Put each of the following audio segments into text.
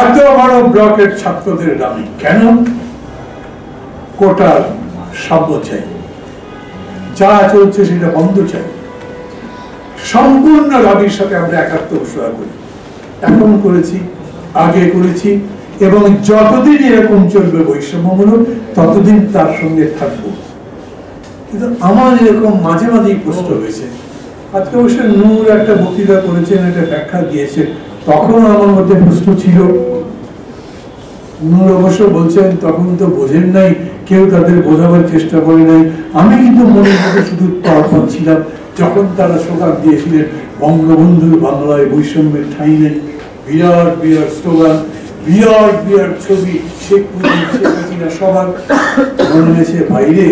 এত বড় ব্লকের ছাত্রদের দাবি কেন? কোটার সাম্য চাই, যা চলছে সেটা বন্ধ চাই, সম্পূর্ণ দাবির সাথে আমরা একাত্ম ঘোষণা করি। এখন করেছি, আগে করেছি, এবং যতদিন এরকম চলবে বৈষম্যমূলক ততদিন তার সঙ্গে থাকবো। কিন্তু আমার এরকম মাঝে মাঝেই প্রশ্ন হয়েছে। আজকে অবশ্য নূর একটা বক্তৃতা করেছেন, একটা ব্যাখ্যা দিয়েছেন, তখন আমার মধ্যে প্রশ্ন ছিল। নূর অবশ্য বলছেন তখন তো বোঝেন নাই, কেউ তাদের বোঝাবার চেষ্টা করে নাই। আমি কিন্তু মনের মধ্যে শুধু তর্পণ ছিলাম যখন তারা স্লোগান দিয়েছিলেন বঙ্গবন্ধুর বাংলায় বৈষম্যের ঠাঁই নেই, বিরাট বিরাট স্লোগান, বিরাট বিরাট ছবি, শেখ মুজিব, শেখ হাসিনা, সবার মনে হয়েছে বাইরে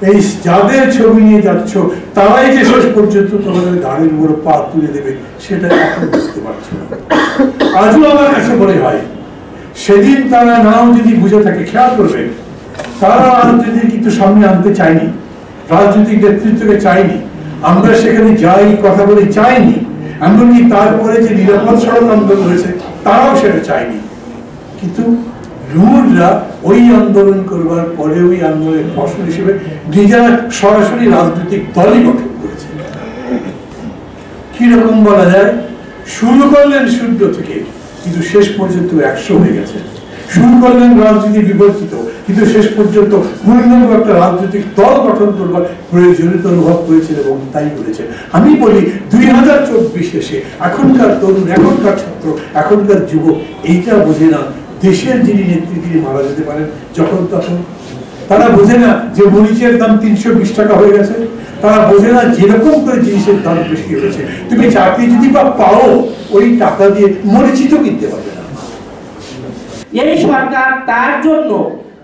এই যাদের ছবি নিয়ে যাচ্ছ তারাই যে শেষ পর্যন্ত তোমাদের গাড়ির উপর পা তুলে দেবে সেটা এখন বুঝতে পারছো না। আজও আমার কাছে মনে হয় সেদিন তারা নাও যদি বুঝে থাকে, খেয়াল করবেন, তারা রাজনীতি কিন্তু সামনে আনতে চায়নি, রাজনৈতিক নেতৃত্বকে চায়নি, আমরা সেখানে যাই কথা বলে চাইনি, এমনকি তারপরে যে নিরাপদ সড়ক আন্দোলন হয়েছে তারাও সেটা চায়নি। কিন্তু নূররা ওই আন্দোলন করবার পরে ওই আন্দোলনের ফসল হিসেবে নিজেরা সরাসরি রাজনৈতিক দলই গঠন করেছে। কিরকম বলা যায়, শুরু করলেন 0 থেকে, কিন্তু শেষ পর্যন্ত 100 হয়ে গেছে। শুরু করলেন রাজনীতি বিবর্তিত, কিন্তু শেষ পর্যন্ত পূর্ণাঙ্গ একটা রাজনৈতিক দল গঠন করবার প্রয়োজনীয়তা অনুভব করেছেন এবং তাই করেছেন। আমি বলি 2024 এসে এখনকার তরুণ, এখনকার ছাত্র, এখনকার যুবক এইটা বোঝে না দেশের যিনি নেত্রী তিনি মারা যেতে পারেন যখন তখন। তারা বোঝে না যে মরিচের দাম 320 টাকা হয়ে গেছে, তারা বোঝে না যেরকম করে জিনিসের দাম বেশি হয়েছে, তুমি চাকরি যদি বা পাও ওই টাকা দিয়ে মরিচই তো কিনতে পারবে না। এই সরকার তার জন্য,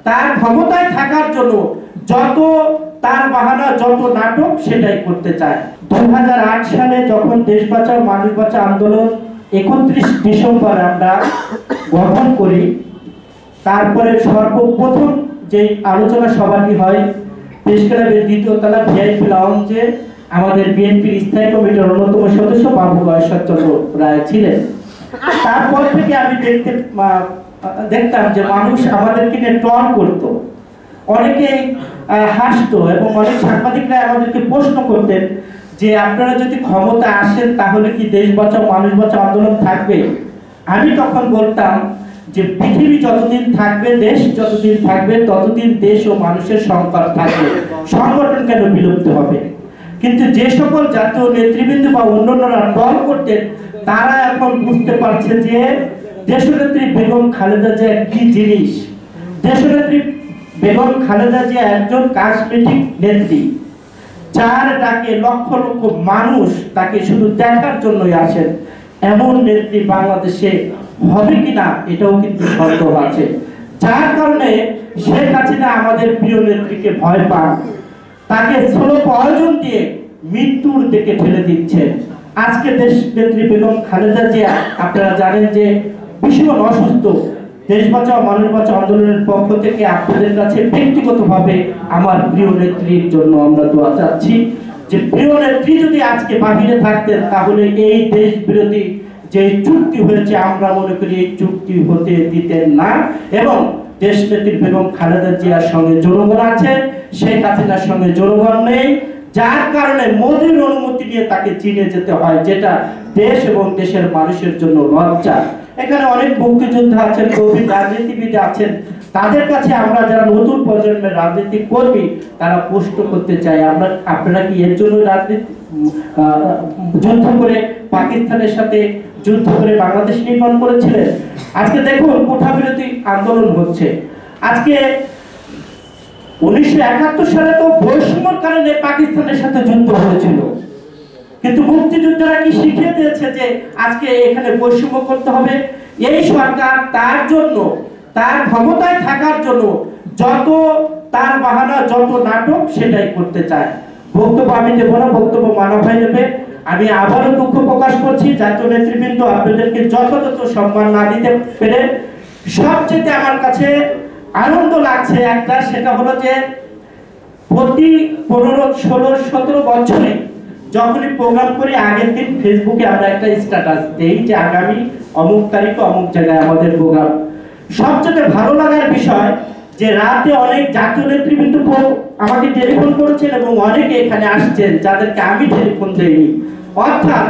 তার ক্ষমতায় থাকার জন্য যত তার বাহানা, যত নাটক সেটাই করতে চায়। 2008 সালে যখন দেশ বাঁচাও মানুষ বাঁচাও আন্দোলন 31 ডিসেম্বর আমরা গঠন করি, তারপরে সর্বপ্রথম যে আলোচনা সভাটি হয় প্রেস ক্লাবের 2য় তলা ভিআইপি লাউঞ্জে আমাদের বিএনপির স্থায়ী কমিটির অন্যতম সদস্য বাবু গয়েশ্বরচন্দ্র রায় ছিলেন। তারপর থেকে আমি দেখতাম যে মানুষ আমাদেরকে নিয়ে ট্রল করতো, অনেকেই হাসতো এবং অনেক সাংবাদিকরা আমাদেরকে প্রশ্ন করতেন যে আপনারা যদি ক্ষমতা আসেন তাহলে কি দেশ বাঁচাও মানুষ বাঁচাও আন্দোলন থাকবে? আমি তখন বলতাম যে পৃথিবী যতদিন থাকবে, দেশ যতদিন থাকবে, ততদিন দেশ ও মানুষের সংকট থাকবে, সংগঠন কেন বিলুপ্ত হবে? কিন্তু যে সকল জাতীয় নেতৃবৃন্দ বা অন্যান্যরা ট্রল করতেন তারা এখন বুঝতে পারছে যে দেশনেত্রী বেগম খালেদা জিয়া কি জিনিস। দেশনেত্রী বেগম খালেদা জিয়া একজন কাজমেটিক নেত্রী, যার ডাকে লক্ষ লক্ষ মানুষ তাকে শুধু দেখার জন্যই আসেন। এমন নেত্রী বাংলাদেশে হবে কিনা এটাও কিন্তু সন্দেহ আছে। যার কারণে শেখ হাসিনা আমাদের প্রিয় নেত্রীকে ভয় পান, তাকে স্লো প্রয়োজন দিয়ে মৃত্যুর দিকে ঠেলে দিচ্ছেন। আজকে দেশ নেত্রী বেগম খালেদা জিয়া আপনারা জানেন যে ভীষণ অসুস্থ। দেশ বাঁচাও মানুষ বাঁচাও আন্দোলনের পক্ষ থেকে আপনাদের কাছে ব্যক্তিগতভাবে আমার প্রিয় নেত্রীর জন্য আমরা দোয়া চাচ্ছি যে প্রিয় নেত্রী যদি আজকে বাহিরে থাকতেন তাহলে এই দেশ বিরোধী যে চুক্তি হয়েছে আমরা মনে করি এই চুক্তি হতে দিতেন না। এবং দেশ নেত্রী বেগম খালেদা জিয়ার সঙ্গে জনগণ আছে, শেখ হাসিনার সঙ্গে জনগণ নেই, যার কারণে মোদির অনুমতি নিয়ে তাকে চীনে যেতে হয়, যেটা দেশ এবং দেশের মানুষের জন্য লজ্জা। এখানে অনেক মুক্তিযোদ্ধা আছেন, গভীর রাজনীতিবিদ আছেন, তাদের কাছে আমরা যারা নতুন প্রজন্মের রাজনীতি কর্মী তারা প্রশ্ন করতে চাই, আপনারা কি এর জন্য রাজনীতি যুদ্ধ করে পাকিস্তানের সাথে যুদ্ধ করে বাংলাদেশ নির্মাণ করেছিলেন? আজকে দেখুন কোঠা বিরোধী আন্দোলন হচ্ছে। আজকে 1971 সালে তো বৈষম্যের কারণে পাকিস্তানের সাথে যুদ্ধ হয়েছিল, কিন্তু মুক্তিযোদ্ধারা কি শিখিয়ে দিয়েছে যে আজকে এখানে বৈষম্য করতে হবে? এই সরকার তার জন্য, তার ক্ষমতায় থাকার জন্য যত তার বাহানা, যত নাটক সেটাই করতে চায়। বক্তব্য আমি দেব না, বক্তব্য মানব ভাই নেবে। আমি আবারও দুঃখ প্রকাশ করছি জাতীয় নেতৃবৃন্দ আপনাদেরকে যথাযথ সম্মান না দিতে পেরে। সবচেয়ে আমার কাছে আনন্দ লাগছে একটা, সেটা হলো যে প্রতি 15, 16, 17 বছরে যখনই প্রোগ্রাম করি আগের দিন ফেসবুকে আমরা একটা স্ট্যাটাস দেই যে আগামী অমুক তারিখে অমুক জায়গায় আমাদের প্রোগ্রাম। সবচেয়ে ভালো লাগার বিষয় যে রাতে অনেক জাতীয় নেতৃবৃন্দ আমাকে টেলিফোন করেছেন এবং অনেকে এখানে আসছেন যাদেরকে আমি টেলিফোন দেইনি। অর্থাৎ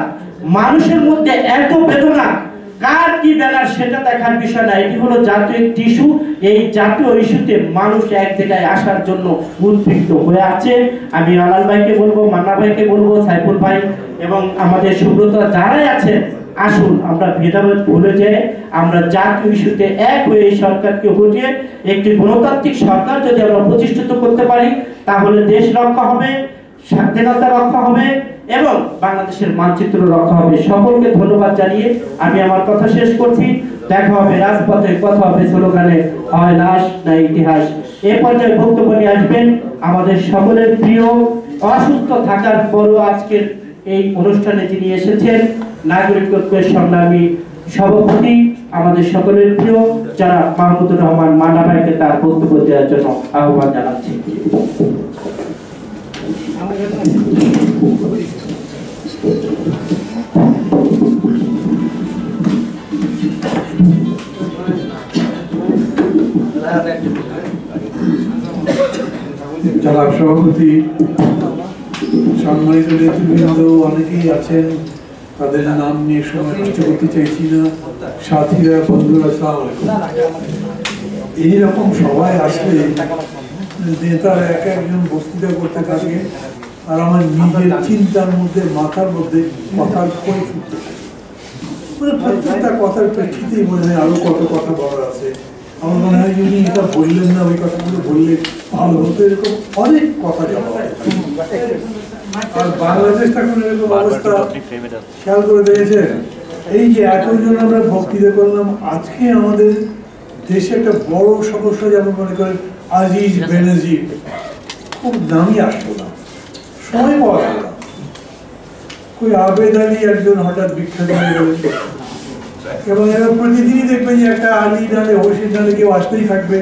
মানুষের মধ্যে এত বেদনা, কার কি ব্যানার সেটা দেখার বিষয় না, এটি হলো জাতীয় একটি ইস্যু। এই জাতীয় ইস্যুতে মানুষ এক জায়গায় আসার জন্য উদ্বিগ্ন হয়ে আছে। আমি আলাল ভাইকে বলবো, মান্না ভাইকে বলবো, সাইফুল ভাই এবং আমাদের সুব্রত যারাই আছেন, আসুন আমরা ভেদাভেদ ভুলে যাই, আমরা জাতীয় ইস্যুতে এক হয়ে এই সরকারকে হটিয়ে একটি গণতান্ত্রিক সরকার যদি আমরা প্রতিষ্ঠিত করতে পারি তাহলে দেশ রক্ষা হবে, স্বাধীনতা রক্ষা হবে এবং বাংলাদেশের মানচিত্র রক্ষা হবে। সকলকে ধন্যবাদ জানিয়ে আমি আমার কথা শেষ করছি। দেখা হবে রাজপথে, কথা হবে স্লোগানে, হয় লাশ না ইতিহাস। এ পর্যায়ে বক্তব্য নিয়ে আসবেন আমাদের সকলের প্রিয়, অসুস্থ থাকার পরও আজকের এই অনুষ্ঠানে যিনি এসেছেন, নাগরিক ঐক্যের সংগ্রামী সভাপতি, আমাদের সকলের প্রিয় যারা মাহমুদুর রহমান মান্না ভাইকে তার বক্তব্য দেওয়ার জন্য আহ্বান জানাচ্ছি। জনাব সভাপতি, সম্মানিত নেতৃবৃন্দ অনেকেই আছেন, তাদের নাম নিয়ে সময় নষ্ট করতে চাইছি না। সাথীরা, বন্ধুরা, আসসালামু আলাইকুম। এইরকম সবাই আসলে নেতারা এক একজন বক্তৃতা করতে থাকে আর আমার নিজের চিন্তার মধ্যে, মাথার মধ্যে কথার খই ফুটতে থাকে। মানে প্রত্যেকটা কথার প্রেক্ষিতেই মনে হয় আরো কত কথা বলার আছে। আমার মনে হয় উনি এটা বললেন না, ওই কথাগুলো বললে ভালো হতো, এরকম অনেক কথা যাওয়া। আর বাংলাদেশ এখন এরকম অবস্থা খেয়াল করে দেখেছেন, এই যে এতজন আমরা বক্তৃতা করলাম, আজকে আমাদের দেশে একটা বড় সমস্যা, যেমন মনে করেন আজিজ বেনজির খুব নামই আসতো না, সময় পাওয়া গেল না। ওই আবেদ আলী একজন হঠাৎ বিখ্যাত হয়ে গেলেন এবং এরা প্রতিদিনই দেখবেন যে একটা আলী নালে হোসেন নালে কেউ আসতেই থাকবে।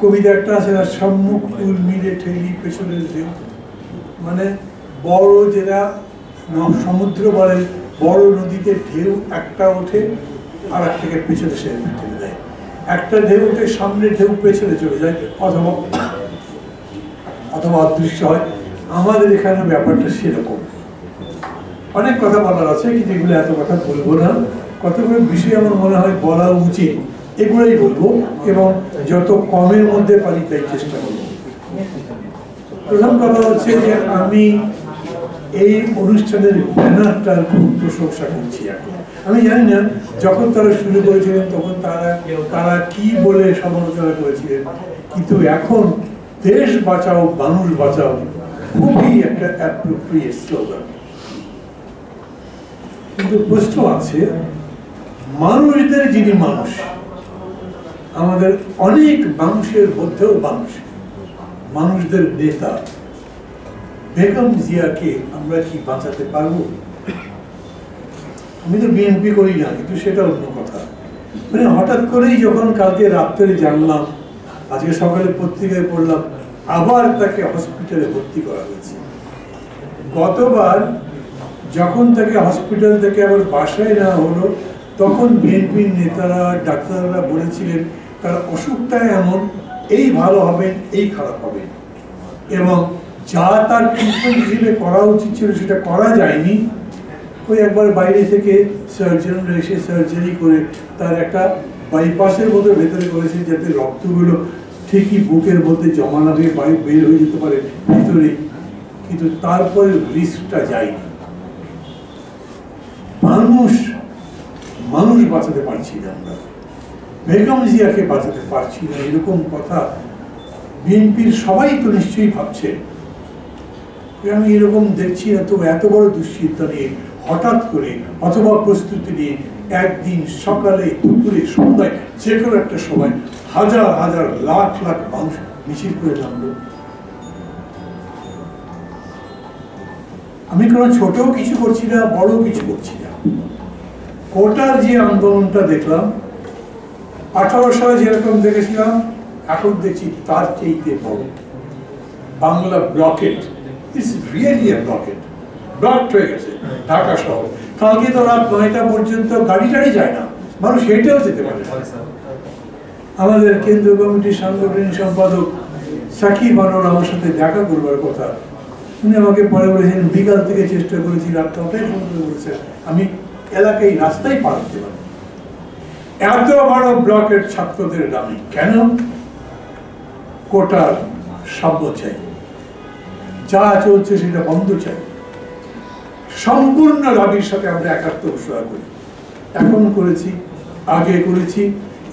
কবিতা একটা আছে না, সম্মুখ ফুল মিলে ঠেলি পেছনের ঢেউ, মানে বড় যেটা সমুদ্র বলে, বড় নদীতে ঢেউ একটা ওঠে আর একটাকে পেছনে সে ঠেলে দেয়, একটা ঢেউ উঠে সামনের ঢেউ পেছনে চলে যায় অথবা অদৃশ্য হয়। আমাদের এখানে ব্যাপারটা সেরকম। অনেক কথা বলার আছে কিন্তু এগুলো এত কথা বলবো না, কতগুলো বিষয় আমার মনে হয় বলা উচিত, এগুলোই বলবো এবং যত কমের মধ্যে পারি তাই চেষ্টা করবো। প্রথম কথা হচ্ছে যে আমি এই অনুষ্ঠানের ব্যানারটার খুব প্রশংসা করছি। এখন আমি জানি না যখন তারা শুরু করেছিলেন তখন তারা কি বলে সমালোচনা করেছিলেন, কিন্তু এখন দেশ বাঁচাও মানুষ বাঁচাও খুবই একটা অ্যাপ্রোপ্রিয়েট স্লোগান। কিন্তু প্রশ্ন আছে, মানুষদের যিনি মানুষ, আমাদের অনেক মানুষের মধ্যেও মানুষদের নেতা বেগম জিয়াকে আমরা কি বাঁচাতে পারবো? আমি তো বিএনপি করি না, কিন্তু সেটা অন্য কথা। মানে হঠাৎ করেই যখন কালকে রাত্রে জানলাম, আজকে সকালে পত্রিকায় পড়লাম আবার তাকে হসপিটালে ভর্তি করা হয়েছে। গতবার যখন তাকে হসপিটাল থেকে আবার বাসায় নেওয়া হলো তখন বিএনপির নেতারা, ডাক্তাররা বলেছিলেন তার অসুখটা এমন, এই ভালো হবেন, এই খারাপ হবেন, এবং যা তার ট্রিটমেন্ট হিসেবে করা উচিত ছিল সেটা করা যায়নি। ওই একবার বাইরে থেকে সার্জনরা এসে সার্জারি করে তার একটা বাইপাসের মতো ভেতরে করেছেন যাতে রক্তগুলো ঠিকই বুকের মধ্যে জমা না হয়ে বাইরে বের হয়ে যেতে পারে ভিতরে, কিন্তু তারপরে রিস্কটা যায়নি। মানুষ বাঁচাতে পারছি না, আমরা বেগম জিয়াকে বাঁচাতে পারছি না, এরকম কথা বিএনপির সবাই তো নিশ্চয়ই ভাবছে। আমি এরকম দেখছি না তো, এত বড় দুশ্চিন্তা নিয়ে হঠাৎ করে অথবা প্রস্তুতি নিয়ে একদিন সকালে, দুপুরে, সন্ধ্যায়, যে কোনো একটা সময় হাজার হাজার লাখ লাখ মানুষ মিছিল করে নামলো। আমি কোনো ছোট কিছু করছি না, বড় কিছু করছি না। কোটার যে আন্দোলনটা দেখলাম, 18 সালে যেরকম দেখেছিলাম এখন দেখছি তার চেয়ে বড়। Bangla blockade, it's really A blockade. Block হয়ে গেছে ঢাকা শহর। কালকে তো রাত 9টা পর্যন্ত গাড়ি টাড়ি যায় না, মানুষ হেঁটেও যেতে পারে না। আমাদের কেন্দ্রীয় কমিটির সাংগঠনিক সম্পাদক সাকিব আনোয়ার আমার সাথে দেখা করবার কথা, উনি আমাকে পরে বলেছেন বিকাল থেকে চেষ্টা করেছি, রাত 9টায় ফোন করে বলেছেন আমি এলাকায় রাস্তায় পার হতে পারি। এত বড় ব্লকের ছাত্রদের দাবি কেন? কোটার শব্দ চাই, যা চলছে সেটা বন্ধ চাই, সম্পূর্ণ দাবির সাথে আমরা একাত্ম ঘোষণা করি। এখন করেছি, আগে করেছি,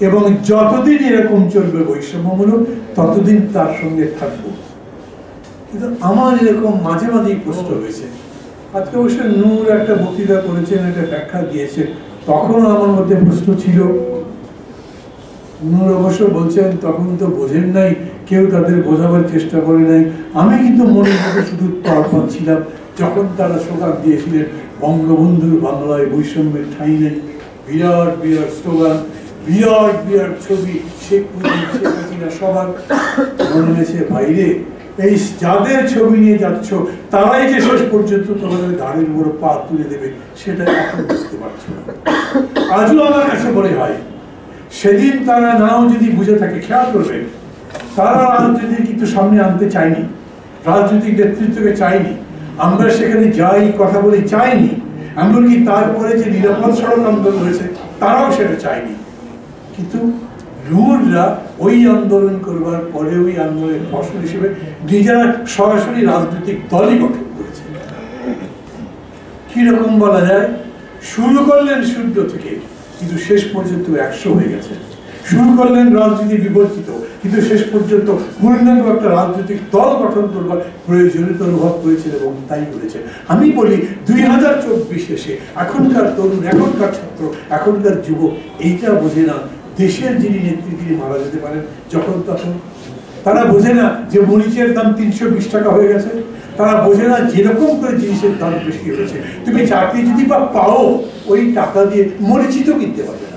এবং যতদিন এরকম চলবে বৈষম্যমূলক ততদিন তার সঙ্গে থাকবো। কিন্তু আমার এরকম মাঝে মাঝেই প্রশ্ন হয়েছে। আজকে অবশ্য নূর একটা বক্তৃতা করেছেন, একটা ব্যাখ্যা দিয়েছে, তখন আমার মধ্যে প্রশ্ন ছিল। নূর অবশ্য বলছেন তখন তো বোঝেন নাই, কেউ তাদের বোঝাবার চেষ্টা করে নাই। আমি কিন্তু মনের মধ্যে শুধু তরফা ছিলাম যখন তারা স্লোগান দিয়েছিলেন বঙ্গবন্ধুর বাংলায় বৈষম্যের ঠাঁই নেই, বিরাট বিরাট স্লোগান, বিরাট বিরাট ছবি, শেখ মুজিব শেখ হাসিনা সবার মনে হয়েছে বাইরে এই যাদের ছবি নিয়ে যাচ্ছ তারাই যে শেষ পর্যন্ত তোমাদের গাড়ির উপর পা তুলে দেবে সেটা এখন বুঝতে পারছো না। আজও আমার কাছে মনে হয় সেদিন তারা নাও যদি বুঝে থাকে, খেয়াল করবে তারা রাজনীতি কিন্তু সামনে আনতে চায়নি, রাজনৈতিক নেতৃত্বকে চায়নি, আমরা সেখানে যাই কথা বলি চাইনি, এমনকি তারপরে যে নিরাপদ সড়ক আন্দোলন হয়েছে তারাও সেটা চায়নি। কিন্তু রুলরা ওই আন্দোলন করবার পরে ওই আন্দোলনের ফসল হিসেবে নিজেরা সরাসরি রাজনৈতিক দলই গঠন করেছে। কিরকম বলা যায়, শুরু করলেন 0 থেকে কিন্তু শেষ পর্যন্ত 100 হয়ে গেছে। শুরু করলেন রাজনীতি বিবর্তিত, কিন্তু শেষ পর্যন্ত পূর্ণাঙ্গ একটা রাজনৈতিক দল গঠন করবার প্রয়োজনীয়তা অনুভব করেছেন এবং তাই করেছেন। আমি বলি 2024 এসে এখনকার তরুণ, এখনকার ছাত্র, এখনকার যুবক এইটা বোঝে না দেশের যিনি নেত্রী তিনি মারা যেতে পারেন যখন তখন। তারা বোঝে না যে মরিচের দাম 320 টাকা হয়ে গেছে, তারা বোঝে না যেরকম করে জিনিসের দাম বেশি হয়েছে। তুমি চাকরি যদি বা পাও ওই টাকা দিয়ে মরিচই তো কিনতে পারবে না।